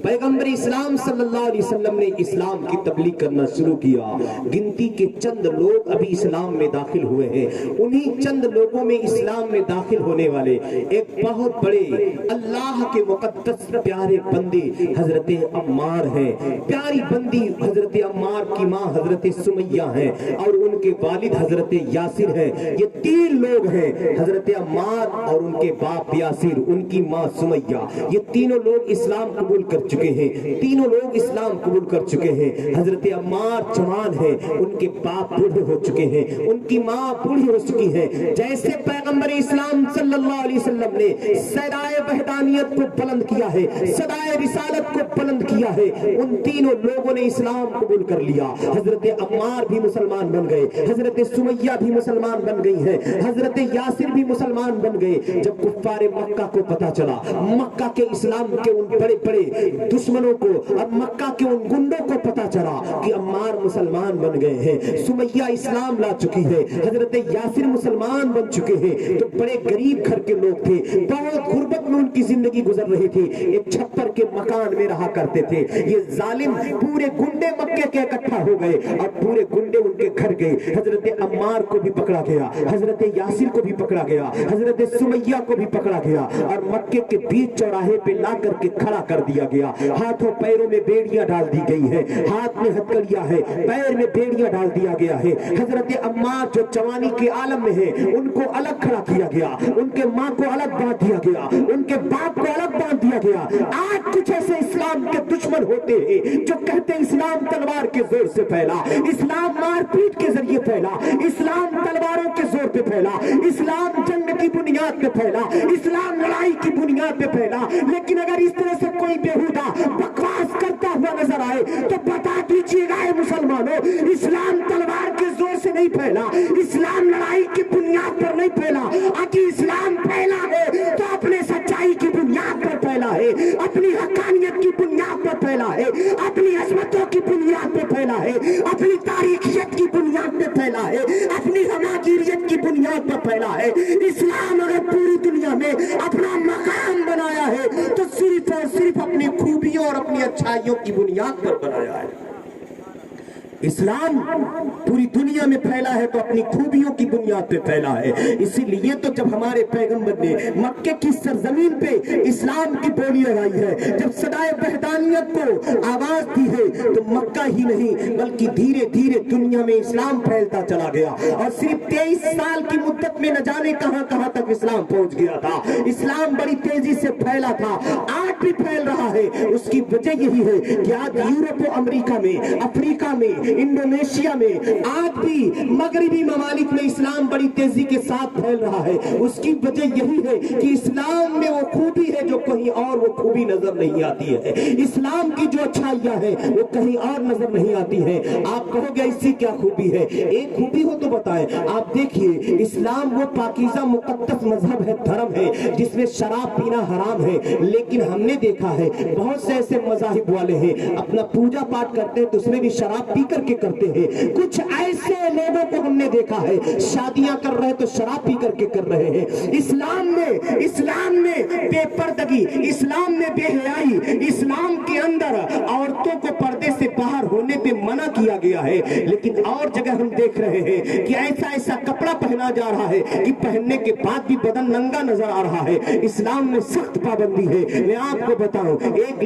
पैगंबर इस्लाम सल्लल्लाहु अलैहि वसल्लम ने इस्लाम की तबलीग करना शुरू किया। गिनती के चंद लोग अभी इस्लाम में दाखिल हुए हैं। उन्हीं चंद लोगों में इस्लाम में दाखिल होने वाले एक बहुत बड़े अल्लाह के मुकद्दस प्यारे बंदे हजरत अम्मार हैं। प्यारी बंदी हजरत अम्मार की माँ हजरत सुमैया हैं और उनके वालिद हजरत यासिर हैं। ये तीन लोग हैं, हजरत अम्मार और उनके बाप यासिर, उनकी माँ सुमैया। ये तीनों लोग इस्लाम कबूल कर चुके हैं, तीनों लोग इस्लाम कबूल कर चुके हैं। हजरत अम्मार जवान है, उनके बाप बूढ़े हो चुके हैं, उनकी माँ बूढ़ी हो चुकी है। जैसे पैगंबर इस्लाम सल्लल्लाहु अलैहि वसल्लम ने सदाए वहदानियत को बुलंद किया है, सदाए रिसालत को बुलंद किया है, उन तीनों लोगों ने इस्लाम कबूल कर लिया। हजरत अम्मार भी मुसलमान बन गए, हजरत सुमैया भी मुसलमान बन गई है, हजरत यासिर भी मुसलमान बन गए। जब कुफ्फारे मक्का को पता चला, मक्का के इस्लाम के उन बड़े बड़े दुश्मनों को और मक्का के उन गुंडों को पता चला कि अम्मार मुसलमान बन गए हैं, सुमैया इस्लाम ला चुकी है, हजरत यासिर मुसलमान बन चुके हैं, तो बड़े गरीब घर के लोग थे, बहुत गुर्बत में उनकी जिंदगी गुजर रही थी, एक छप्पर के मकान में रहा करते थे। ये जालिम पूरे गुंडे मक्के के इकट्ठा हो गए और पूरे गुंडे उनके घर गए। हजरत अम्मार को भी पकड़ा गया, हजरत यासिर को भी पकड़ा गया, हजरत सुमैया को भी पकड़ा गया और मक्के के बीच चौराहे पे ला करके खड़ा कर दिया गया। हाथों पैरों में बेड़ियां डाल दी गई है, हाथ में हथकड़ियां है, पैर में बेड़ियां डाल दिया गया है। हजरत अम्मार जो जवानी के आलम में है, उनको अलग खड़ा किया गया, उनके माँ को अलग बांध दिया गया, उनके बाप को अलग बांध दिया गया। आज कुछ ऐसे इस्लाम के दुश्मन होते हैं जो कहते हैं इस्लाम तलवार के जोर से फैला, इस्लाम मारपीट के जरिए फैला, इस्लाम तलवारों के जोर पे फैला, इस्लाम जंग की बुनियाद पे फैला, इस्लाम लड़ाई की बुनियाद पे फैला। लेकिन अगर इस तरह से कोई बेहुदा बकवास करता हुआ नजर आए तो बता दीजिएगा मुसलमानों, इस्लाम तलवार के जोर से नहीं फैला, इस्लाम लड़ाई की बुनियाद पर नहीं फैला। अगर इस्लाम फैला है तो अपने सच्चाई की बुनियाद पर फैला है, अपनी हकानियत की बुनियाद पर फैला है, अपनी अजमतों की बुनियाद पे फैला है, अपनी तारीखियत की बुनियाद पे फैला है, अपनी हमागिरियत की बुनियाद पर फैला है। इस्लाम अगर पूरी दुनिया में अपना मकाम बनाया है तो सिर्फ और सिर्फ अपनी खूबियों और अपनी अच्छाइयों की बुनियाद पर बनाया है। इस्लाम पूरी दुनिया में फैला है तो अपनी खूबियों की बुनियाद पे फैला है। इसीलिए तो जब हमारे पैगंबर ने मक्के की सरजमीन पे इस्लाम की बोली लगाई है, जब सदाए वहदानियत को आवाज दी है, तो मक्का ही नहीं बल्कि धीरे धीरे दुनिया में इस्लाम फैलता चला गया और सिर्फ 23 साल की मुद्दत में न जाने कहां कहां तक इस्लाम पहुंच गया था। इस्लाम बड़ी तेजी से फैला था, आज भी फैल रहा है। उसकी वजह यही है कि आज यूरोप और अमेरिका में, अफ्रीका में, इंडोनेशिया में, आज भी मगरबी ममालिक में इस्लाम बड़ी तेजी के साथ फैल रहा है। उसकी वजह यही है कि इस्लाम में वो खूबी है जो कहीं और वो खूबी नजर नहीं आती है। इस्लाम की जो अच्छाइयां है वो कहीं और नजर नहीं आती है। आप कहोगे इससे क्या खूबी है? एक खूबी हो तो बताएं। आप देखिए, इस्लाम वो पाकीज़ा मुक़द्दस मजहब है, धर्म है जिसमें शराब पीना हराम है। लेकिन हमने देखा है बहुत से ऐसे मज़ाहिब वाले हैं, अपना पूजा पाठ करते हैं तो उसमें भी शराब पी करके करते हैं। कुछ ऐसे लोगों को हमने देखा है शादियां कर रहे तो शराब पी करके कर रहे हैं। इस्लाम में बेपर्दगी, इस्लाम में बेहयाई, इस्लाम के अंदर औरतों को पर्दे से बाहर होने पे मना किया गया है। लेकिन और जगह हम देख रहे हैं कि ऐसा कपड़ा पहना जा रहा है कि पहनने के बाद भी बदन नंगा नजर आ रहा है। इस्लाम में सख्त पाबंदी है। मैं आपको बताऊं, एक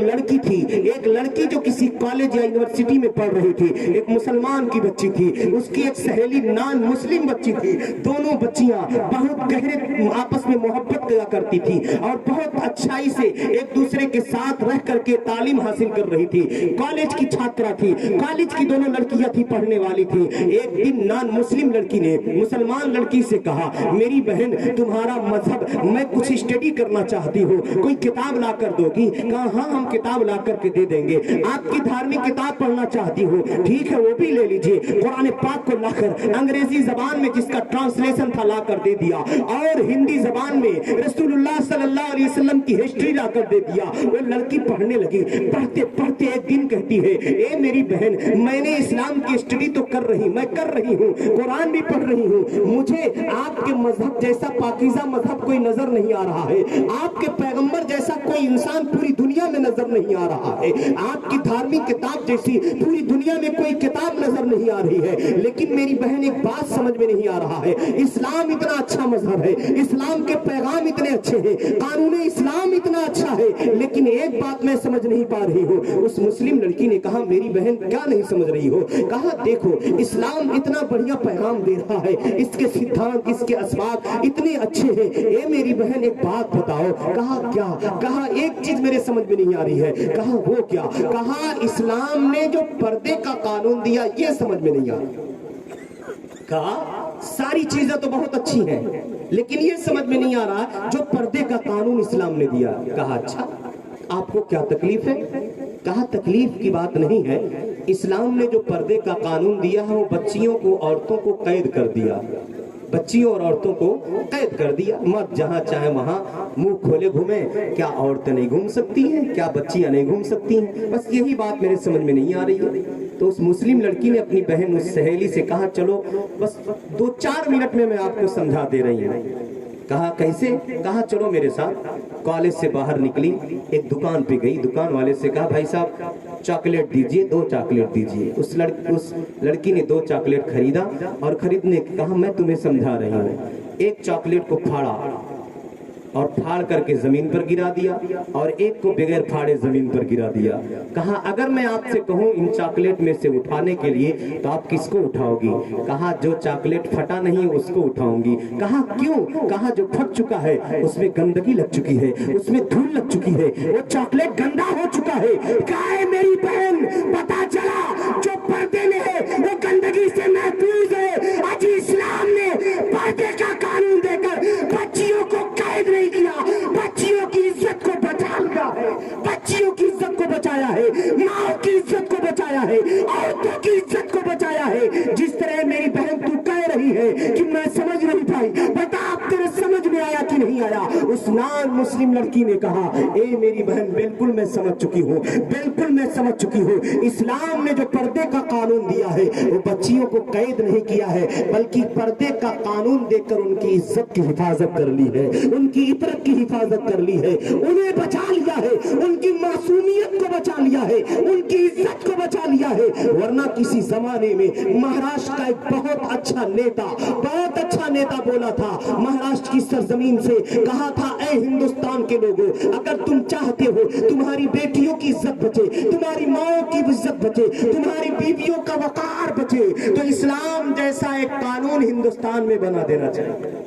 लड़की जो किसी कॉलेज या यूनिवर्सिटी में पढ़ रही थी, एक मुसलमान की बच्ची थी, उसकी एक सहेली नॉन मुस्लिम बच्ची थी। दोनों बच्चियां बहुत गहरे आपस में मोहब्बत किया करती थी और बहुत अच्छाई से एक दूसरे के साथ रह करके तालीम हासिल कर रही थी। कॉलेज की छात्रा थी, कॉलेज की दोनों लड़कियां थी, पढ़ने वाली थी। एक दिन नॉन मुस्लिम लड़की ने मुसलमान लड़की से कहा, मेरी बहन तुम्हारा मजहब मैं कुछ स्टडी करना चाहती हूँ, कोई किताब ला कर दोगी? कहा हाँ, हम किताब ला करके दे देंगे। आपकी धार्मिक किताब पढ़ना चाहती हूँ, ठीक है वो भी ले लीजिए। कुरान पाक को लाकर अंग्रेजी जबान में जिसका ट्रांसलेशन था ला कर दे दिया और हिंदी जबान में रसूलुल्लाह सल्लल्लाहु अलैहि वसल्लम की हिस्ट्री ला कर दे दिया। वो लड़की पढ़ने लगी। पढ़ते पढ़ते एक दिन कहती है, ए मेरी बहन, मैंने इस्लाम की स्टडी तो कर रही हूँ, कुरान भी पढ़ रही हूँ, मुझे आपके मजहब जैसा पाकीज़ा मजहब कोई नजर नहीं आ रहा है। आपके पैगंबर जैसा कोई इंसान पूरी दुनिया में नजर नहीं आ रहा है। आपकी धार्मिक किताब जैसी पूरी दुनिया में कोई किताब नजर नहीं आ रही है। लेकिन मेरी बहन एक बात समझ में नहीं आ रहा है, इस्लाम इतना अच्छा मजहब है, इस्लाम के पैगाम इतने अच्छे हैं, कानून इस्लाम इतना अच्छा है, लेकिन एक बात मैं समझ नहीं पा रही हूँ। उस मुस्लिम लड़की ने कहा, मेरी बहन क्या नहीं समझ रही हो? कहा देखो, इस्लाम इतना बढ़िया पैगाम दे रहा है, इसके सिद्धांत, इसके असबाब इतने अच्छे हैं। ए मेरी बहन एक बात बताओ। कहा क्या? कहा एक चीज मेरे समझ में नहीं आ रही है। कहा वो क्या? कहा इस्लाम ने जो पर्दे का कानून दिया ये समझ में नहीं आ रहा। कहा सारी चीजें तो बहुत अच्छी हैं, लेकिन ये समझ में नहीं आ रहा जो पर्दे का कानून इस्लाम ने दिया। कहा अच्छा, आपको क्या तकलीफ है? कहा तकलीफ की बात नहीं है, इस्लाम ने जो पर्दे का कानून दिया है वो बच्चियों को, औरतों को कैद कर दिया, बच्चियों और औरतों को कैद कर दिया। मत जहां चाहे वहां मुंह खोले घूमे। क्या औरतें नहीं घूम सकती हैं? क्या बच्चियां नहीं घूम सकती हैं? बस यही बात मेरे समझ में नहीं आ रही है। तो उस मुस्लिम लड़की ने अपनी बहन, उस सहेली से कहा, चलो बस 2-4 मिनट में मैं आपको समझा दे रही हूँ। कहा कैसे? कहा चलो मेरे साथ। कॉलेज से बाहर निकली, एक दुकान पे गई, दुकान वाले से कहा, भाई साहब चॉकलेट दीजिए, 2 चॉकलेट दीजिए। उस लड़की ने 2 चॉकलेट खरीदा और खरीदने कहा, मैं तुम्हें समझा रही हूँ। एक चॉकलेट को फाड़ा और फाड़ करके जमीन पर गिरा दिया और एक को बगैर फाड़े जमीन पर गिरा दिया। कहा अगर मैं आपसे कहूं इन चॉकलेट में से उठाने के लिए तो आप किसको उठाओगी? कहा जो चॉकलेट फटा नहीं उसको उठाऊंगी। कहा क्यों? कहा जो फट चुका है उसमें गंदगी लग चुकी है, उसमें धूल लग चुकी है, वो चॉकलेट गंदा हो चुका है। क्या है मेरी बहन, पता चला जो पर्दे में है वो गंदगी से महफूज है। आज इस्लाम ने पर्दे का कानून देकर बच्चियों को कैद नहीं किया, बच्चियों की इज्जत को बचा लिया है, बच्चियों की इज्जत को बचाया है, माँ की इज्जत को बचाया है, औरतों की इज्जत को बचाया है। जिस तरह मेरी बहन तू कह रही है कि मैं समझ नहीं पाई, बता आप तेरे समझ में आया कि नहीं आया? उस नॉन मुस्लिम लड़की ने कहा, ए मेरी बहन बिल्कुल मैं समझ चुकी हूँ, बिल्कुल मैं समझ चुकी हूँ। इस्लाम ने जो पर्दे का कानून दिया है वो बच्चियों को कैद नहीं किया है, बल्कि पर्दे का कानून देकर उनकी इज्जत की हिफाजत कर ली है, उनकी इतरत की हिफाजत कर ली है, उन्हें बचा लिया है, उनकी मासूमियत को बचा लिया है, उनकी इज्जत को बचा लिया है। वरना किसी जमाने में महाराष्ट्र का एक बहुत अच्छा नेता बोला था, महाराष्ट्र की सरजमीन से कहा था, ऐ हिंदुस्तान के लोगों, अगर तुम चाहते हो तुम्हारी बेटियों की इज्जत बचे, तुम्हारी माओ की इज्जत बचे, तुम्हारी बीवियों का वकार बचे, तो इस्लाम जैसा एक कानून हिंदुस्तान में बना देना चाहिए।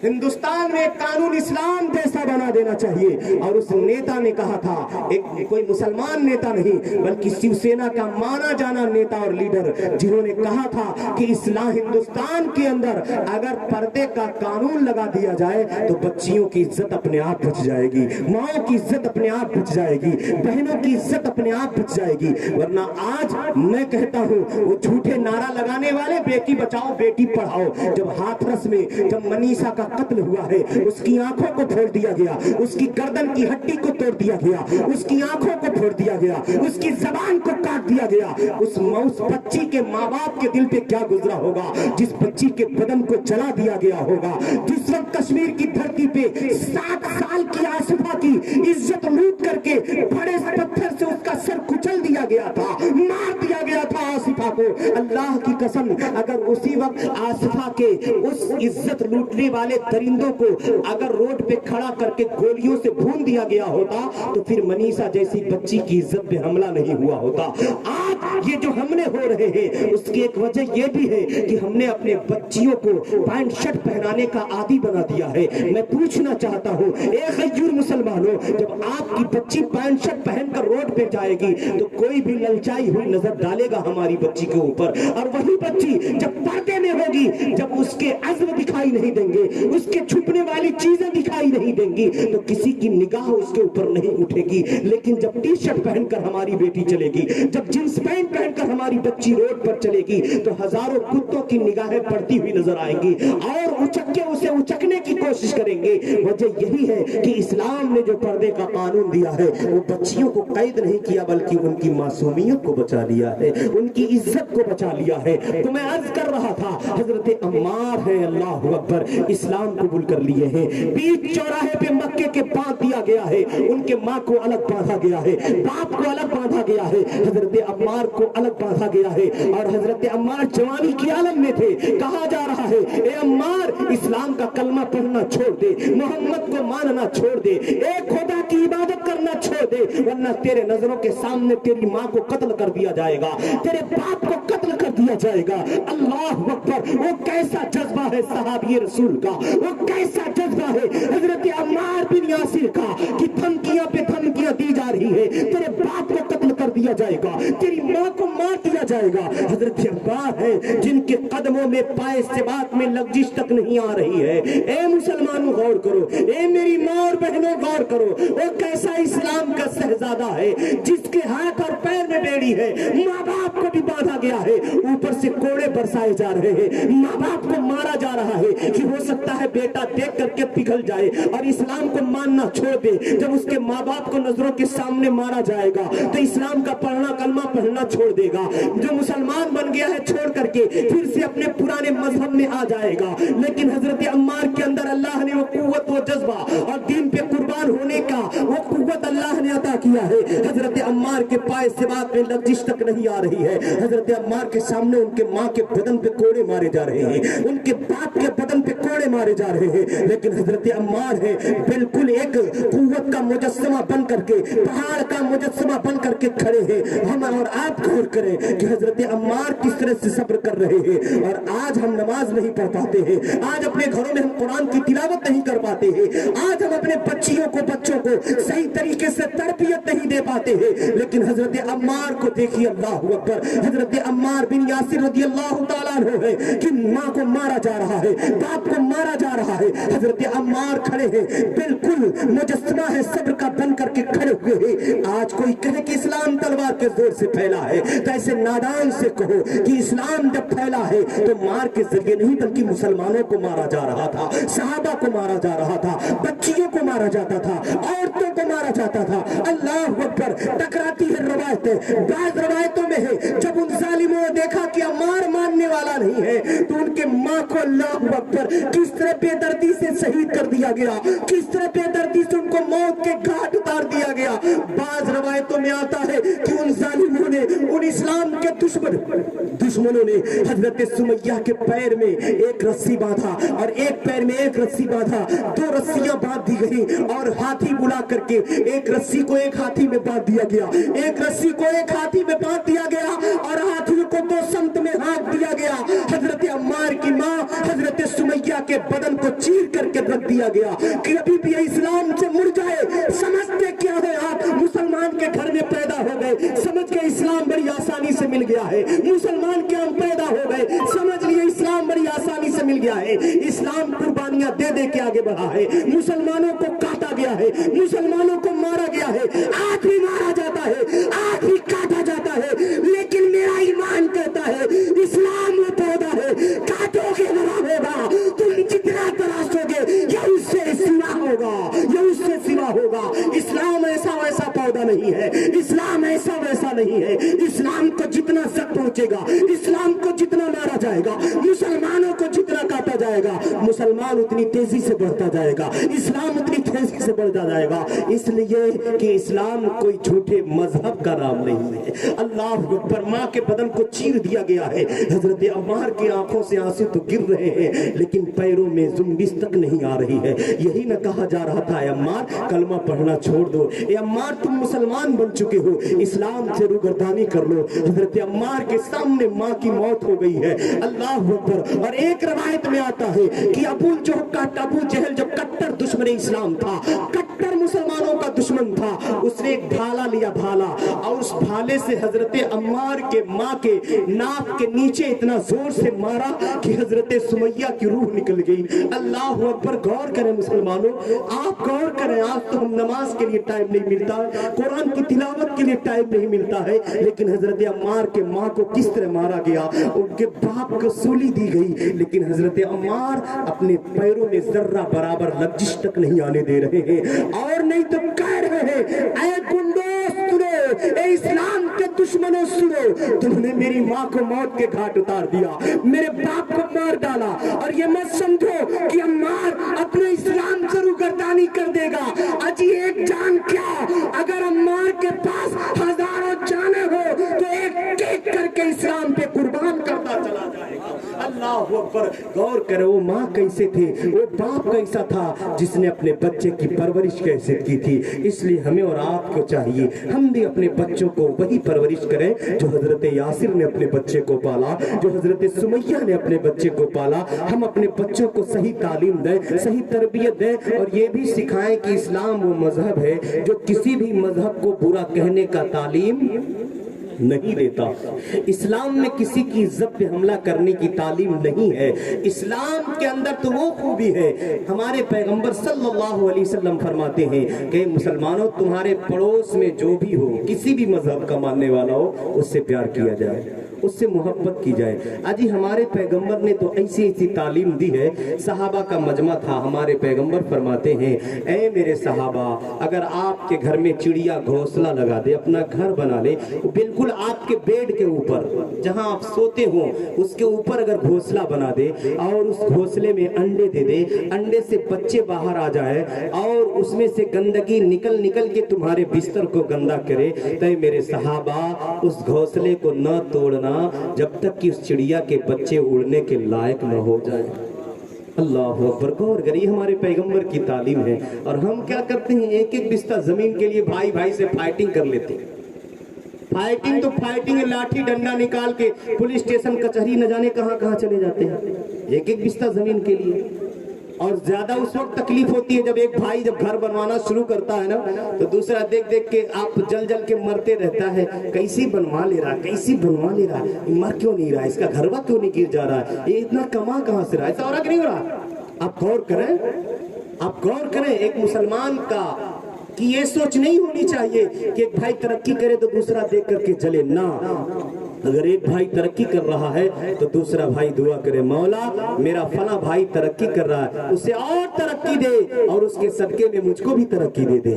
हिंदुस्तान में कानून इस्लाम जैसा बना देना चाहिए। और उस नेता ने कहा था, एक कोई मुसलमान नेता नहीं बल्कि शिवसेना का माना जाना नेता और लीडर, जिन्होंने कहा था कि इस्लाम हिंदुस्तान के अंदर अगर पर्दे का कानून लगा दिया जाए तो बच्चियों की इज्जत अपने आप बच जाएगी, माओ की इज्जत अपने आप बच जाएगी, बहनों की इज्जत अपने आप बच जाएगी। वरना आज मैं कहता हूँ वो झूठे नारा लगाने वाले बेटी बचाओ बेटी पढ़ाओ, जब हाथरस में जब मनीषा का कत्ल हुआ है, उसकी आंखों को फोड़ दिया गया, उसकी गर्दन की हड्डी को तोड़ दिया गया, उसकी आंखों को फोड़ दिया गया, उसकी जबान को काट दिया गया, उस बच्ची के माँ बाप के दिल पे क्या गुजरा होगा, जिस बच्ची के बदन को जला दिया गया होगा, जिस वक्त कश्मीर की धरती पे 7 साल की आसिफा की इज्जत लूट करके बड़े पत्थर से उसका सर कुचल दिया गया था, मार दिया गया था आसिफा को। अल्लाह की कसम, अगर उसी वक्त आसिफा के उस इज्जत लूटने वाले दरिंदों को अगर रोड पे खड़ा करके गोलियों से भून दिया गया होता तो फिर मनीषा जैसी बच्ची की इज्जत पे हमला नहीं हुआ होता। आज ये जो हमले हो रहे हैं उसकी एक वजह ये भी है कि हमने अपने बच्चियों को पैंट शर्ट पहनाने का आदी बना दिया है। मैं पूछना चाहता हूँ, ए गैर मुसलमानों, जब आपकी बच्ची पैंट शर्ट पहनकर रोड पे जाएगी तो कोई भी ललचाई हुई नजर डालेगा हमारी बच्ची के ऊपर, और वही बच्ची जब पर्दे में होगी, जब उसके अज़्म दिखाई नहीं देंगे, उसके छुपने वाली चीजें दिखाई नहीं देंगी, तो किसी की निगाह उसके ऊपर नहीं उठेगी। लेकिन जब टी शर्ट पहनकर हमारी बेटी चलेगी, जब जींस पैंट पहनकर हमारी बच्ची रोड पर चलेगी, तो हजारों कुत्तों की निगाहें पड़ती हुई नजर आएंगी और उचक के उसे उचकने की कोशिश करेंगे। वजह यही है कि इस्लाम ने जो पर्दे का कानून दिया है वो बच्चियों को कैद नहीं किया बल्कि उनकी मासूमियत को बचा लिया है, उनकी इज्जत को बचा लिया है। तो मैं अर्ज कर रहा था, हजरत अम्मार है, अल्लाह अकबर, इस्लाम कबूल कर लिए हैं, बीच चौराहे पे मक्के के बांध दिया गया है, उनके माँ को अलग बांधा गया है, बाप को अलग बांधा गया है, हजरत अम्मार को अलग बांधा गया है, और हजरत अम्मार जवानी की आलम में थे। कहा जा रहा है, ए अम्मार, इस्लाम का कलमा पढ़ना छोड़ दे, मोहम्मद को मानना छोड़ दे, एक खुदा की इबादत करना छोड़ दे, वरना तेरे नजरों के सामने तेरी माँ को कत्ल कर दिया जाएगा, तेरे बाप को कत्ल कर दिया जाएगा। अल्लाह अकबर, वो कैसा जज्बा है सहाबी रसूल का, वो कैसा जज्बा है हजरत अम्मार बिन यासिर का कि धमकियां पे धमकियां दी जा रही है, तेरे बाप को कत्ल कर दिया जाएगा, तेरी माँ को मार दिया जाएगा। हजरत अम्मार है जिनके कदमों में पाए सिबात में लग्जिश तक नहीं आ रही है। ए मुसलमानों गौर करो, ए मेरी माँ और बहनों गौर करो, वो कैसा इस्लाम का शहजादा है जिसके हाथ और पैर में बेड़ी है, माँ बाप को भी बांधा गया है, ऊपर से कोड़े बरसाए जा रहे हैं, माँ बाप को मारा जा रहा है कि हो सकता है बेटा देख करके पिघल जाए और इस्लाम को मानना छोड़ दे। जब उसके माँ बाप को नजरों के सामने मारा जाएगा तो इस्लाम का पढ़ना कलमा पढ़ना छोड़ देगा, जो मुसलमान बन गया है छोड़ करके फिर से अपने पुराने मजहब में आ जाएगा। लेकिन हजरत अम्मार के अंदर अल्लाह ने वो कुव्वत, वो जज्बा और दीन पे कुर्बान होने का वो कुव्वत अल्लाह ने अता किया है। हजरत अम्मार के पाए सिबात में लग्जिश तक नहीं आ रही है। हजरत अम्मार के सामने उनके माँ के बदन पे कोड़े मारे जा रहे हैं, उनके बाप के बदन पे कोड़े मारे जा रहे हैं, लेकिन हजरत अम्मार है बिल्कुल एक कुव्वत का मुजस्समा बन करके, पहाड़ का मुजस्समा बन करके खड़े हैं। हम और आप गौर करें कि हजरत अम्मार किस तरह से सब्र कर रहे हैं। और आज हम नमाज नहीं पढ़ पाते हैं, आज अपने घरों में हम कुरान की तिलावत नहीं कर पाते हैं, आज हम अपने बच्चों को सही तरीके से तरबियत नहीं दे पाते हैं। लेकिन हजरत अम्मार को देखिए, अल्लाह अकबर, हजरत अम्मार बिन यासिर रज़ियल्लाहु ताला अन्हु है कि माँ को मारा जा रहा है, बाप को मारा जा रहा है, हजरत अम्मार खड़े हैं, बिल्कुल मुजस्समा है सब्र का बन करके खड़े हुए हैं। आज कोई कहे कि इस्लाम तलवार के जोर से फैला है तो ऐसे नादान से कहो कि इस्लाम जब फैला है तो मार के जरिए नहीं बल्कि मुसलमानों को मारा जा रहा था, सहाबा को मारा जा रहा था, बच्चियों को मारा जाता था, औरतों को मारा जाता था। अल्लाह अकबर, टकराती है रवायतें, बाज़ रवायतों में है जब उन जालिमों ने देखा कि अम्मार मानने वाला नहीं है तो उनके माँ को अल्लाह अकबर किस तरह बेदर्दी से शहीद कर दिया गया, किस तरह बेदर्दी से उनको मौत के घाट उतार दिया गया। बाज़ रवायतों में आता है कि उन जालिमों ने, उन इस्लाम के दुश्मनों ने हजरत सुमैया के पैर में एक रस्सी बांधा और एक पैर में एक रस्सी बांधा, 2 रस्सियां बांध दी गई और हाथी बुला करके एक रस्सी को एक हाथी में बांध दिया गया, एक रस्सी को एक हाथी में बांध दिया गया और हाथी को 2 समत में हाँक दिया गया। हजरत अम्मार की माँ हजरत सुमैया के बदन को चीर करके रख दिया गया कि अभी भी इस्लाम से मुड़ जाए। समझते क्या है आप, मुसलमान के घर में पैदा हो गए, समझ के इस्लाम बड़ी आसानी से मिल गया है। मुसलमान के हम पैदा हो गए, समझ लिए इस्लाम बड़ी आसानी से मिल गया है। इस्लाम कुर्बानियां दे दे के आगे बढ़ा है। मुसलमानों को काटा गया है, मुसलमानों को मारा गया है, आज भी मारा जाता है, आज भी काटा जाता है, लेकिन मेरा ईमान कहता है इस्लाम वो पौधा है, काटोगे बड़ा होगा, तुम जितना तराशोगे या उससे सिवा होगा, या उससे सिवा होगा। इस्लाम ऐसा वैसा पौधा नहीं है, इस्लाम ऐसा वैसा नहीं है। इस्लाम को जितना सख्त पहुंचेगा, इस्लाम को जितना मारा जाएगा, मुसलमानों को जितना काटा जाएगा, मुसलमान उतनी तेजी से बढ़ता जाएगा, इस्लाम उतनी तेजी से बढ़ता जाएगा। इसलिए कि इस्लाम कोई झूठे मजहब का नाम नहीं है। अल्लाह अकबर, माँ के बदन को चीर दिया गया है। हजरत अम्मार की आंखों से आंसू तो गिर रहे हैं, लेकिन पैरों में जुम्बिश तक नहीं आ रही है। यही न कहा जा रहा था, अम्मार कलमा पढ़ना छोड़ दो, ए अम्मार तुम मुसलमान बन चुके हो, इस्लाम से रूगर्दानी कर लो। हजरत अम्मार के सामने माँ की मौत हो गई है। अल्लाह अकबर। और एक रवायत में आता है कि अबू जहल जो कट्टर दुश्मन इस्लाम था, कट्टर मुसलमानों का दुश्मन था, उसने एक भाला लिया, भाला, और उस भाले से हजरत अम्मार के माँ के नाक के नीचे इतना जोर से मारा कि हजरत सुमैया की रूह निकल गई। अल्लाह अकबर। गौर करें मुसलमानों, आप गौर करें, आज तो हम नमाज के लिए टाइम नहीं मिलता, कुरान की तिलावत के लिए टाइम नहीं मिलता है, लेकिन हजरत अम्मार के माँ को किस तरह मारा गया, उनके बाप को सूली दी गई, लेकिन हजरत अम्मार अपने पैरों में जर्रा बराबर लग्जिश तक नहीं आने दे रहे हैं। और नहीं तो कह रहे हैं, ऐ गुंडों सुनो, ऐ इस्लाम के दुश्मनों सुनो, तुमने मेरी माँ को मौत के घाट उतार दिया, मेरे बाप को मार डाला, और ये मत समझो कि अम्मार अपने इस्लाम से रूगर्दानी कर देगा। अजी एक जान क्या, अगर अम्मार के पास हजारों जाने हो तो एक एक करके इस्लाम पे कुर्बान करता चला जाएगा। अल्लाह अकबर। गौर करो, वो माँ कैसे थी, वो बाप कैसा था जिसने अपने बच्चे की परवरिश कैसे की थी। इसलिए हमें और आपको चाहिए, हम भी अपने बच्चों को वही परवरिश करें जो हजरत यासिर ने अपने बच्चे को पाला, जो हजरत सुमैया ने अपने बच्चे को पाला। हम अपने बच्चों को सही तालीम दें, सही तरबियत दें, और ये भी सिखाएं कि इस्लाम वो मजहब है जो किसी भी मजहब को बुरा कहने का तालीम नहीं देता। इस्लाम में किसी की इज्जत पे हमला करने की तालीम नहीं है। इस्लाम के अंदर तो वो खूबी है, हमारे पैगंबर सल्लल्लाहु अलैहि वसल्लम फरमाते हैं कि मुसलमानों, तुम्हारे पड़ोस में जो भी हो, किसी भी मजहब का मानने वाला हो, उससे प्यार किया जाए, उससे मोहब्बत की जाए। अजी हमारे पैगंबर ने तो ऐसी ऐसी तालीम दी है। सहाबा का मजमा था, हमारे पैगंबर फरमाते हैं, ऐ मेरे सहाबा, अगर आपके घर में चिड़िया घोंसला लगा दे, अपना घर बना ले, बिल्कुल आपके बेड के ऊपर जहां आप सोते हो उसके ऊपर अगर घोंसला बना दे, और उस घोंसले में अंडे दे दे, अंडे से बच्चे बाहर आ जाए, और उसमें से गंदगी निकल निकल के तुम्हारे बिस्तर को गंदा करे, तो मेरे सहाबा उस घोंसले को न तोड़ना जब तक कि उस चिड़िया के बच्चे उड़ने के लायक न हो जाए। अल्लाह अकबर। गौर करिए, हमारे पैगंबर की तालीम है। और हम क्या करते हैं, एक एक बिस्ता जमीन के लिए भाई भाई से फाइटिंग कर लेते हैं। फाइटिंग तो फाइटिंग है, लाठी डंडा निकाल के पुलिस स्टेशन कचहरी न जाने कहां कहां चले जाते हैं, एक एक बिस्ता जमीन के लिए। और ज्यादा उस वक्त तकलीफ होती है जब एक भाई जब घर बनवाना शुरू करता है ना, तो दूसरा देख देख के आप जल जल के मरते रहता है, कैसी बनवा ले रहा, कैसी बनवा ले रहा, मर क्यों नहीं रहा, इसका घरवा क्यों नहीं गिर जा रहा है, ये इतना कमा कहां से रहा, ऐसा हो रहा कि नहीं हो रहा। आप गौर करें, आप गौर करें, एक मुसलमान का कि ये सोच नहीं होनी चाहिए कि एक भाई तरक्की करे तो दूसरा देख करके चले ना। अगर एक भाई तरक्की कर रहा है तो दूसरा भाई दुआ करे, मौला मेरा फला भाई तरक्की कर रहा है, उसे और तरक्की दे, और उसके सदके में मुझको भी तरक्की दे दे।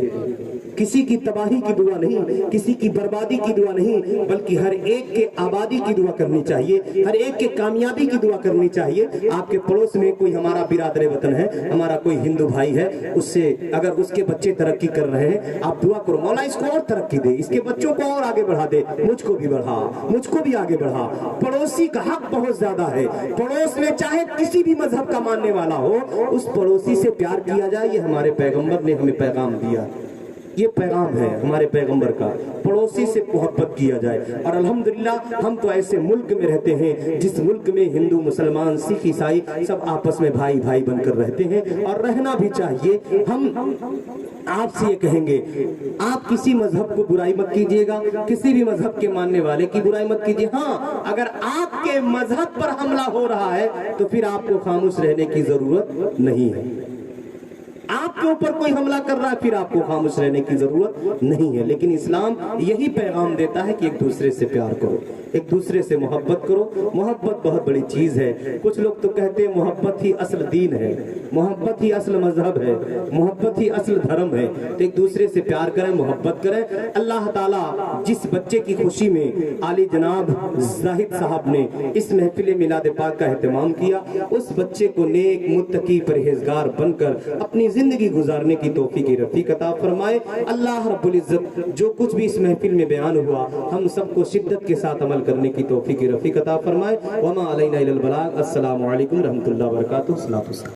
किसी की तबाही की दुआ नहीं, किसी की बर्बादी की दुआ नहीं, बल्कि हर एक के आबादी की दुआ करनी चाहिए, हर एक के कामयाबी की दुआ करनी चाहिए। आपके पड़ोस में कोई हमारा बिरादर वतन है, हमारा कोई हिंदू भाई है, उससे अगर उसके बच्चे तरक्की कर रहे हैं, आप दुआ करो, मौला इसको और तरक्की दे, इसके बच्चों को और आगे बढ़ा दे, मुझको भी बढ़ा, मुझको भी आगे बढ़ा। पड़ोसी का हक बहुत ज्यादा है। पड़ोस में चाहे किसी भी मजहब का मानने वाला हो, उस पड़ोसी से प्यार किया जाए, ये हमारे पैगंबर ने हमें पैगाम दिया। ये पैगाम है हमारे पैगंबर का, पड़ोसी से मोहब्बत किया जाए। और अल्हम्दुलिल्लाह हम तो ऐसे मुल्क में रहते हैं जिस मुल्क में हिंदू मुसलमान सिख ईसाई सब आपस में भाई भाई बनकर रहते हैं और रहना भी चाहिए। हम आपसे ये कहेंगे, आप किसी मजहब को बुराई मत कीजिएगा, किसी भी मजहब के मानने वाले की बुराई मत कीजिए। हाँ, अगर आपके मजहब पर हमला हो रहा है तो फिर आपको खामोश रहने की जरूरत नहीं है। आपके ऊपर कोई हमला कर रहा है फिर आपको खामोश रहने की जरूरत नहीं है। लेकिन इस्लाम यही पैगाम देता है कि एक दूसरे से प्यार करो, एक दूसरे से मोहब्बत करो। मोहब्बत बहुत बड़ी चीज है। कुछ लोग तो कहते हैं मोहब्बत ही असल दीन है, मोहब्बत ही असल मजहब है, मोहब्बत ही असल धर्म है। तो एक दूसरे से प्यार करें, मोहब्बत करें। अल्लाह ताला जिस बच्चे की खुशी में आली जनाब जाहिद साहब ने इस महफिल मिलाद पाक का एहतमाम किया, उस बच्चे को नेक मुत्तकी परहेजगार बनकर अपनी जिंदगी गुजारने की तौफीक रफीक अता फरमाए। अल्लाह रब्बुल इज्जत जो कुछ भी इस महफिल में बयान हुआ हम सबको शिद्दत के साथ अमल करने की तौफीक रफीक अता फरमाए। वमा अलैना इल्लल बलाग। अस्सलामु अलैकुम रहमतुल्लाहि व बरकातुहू।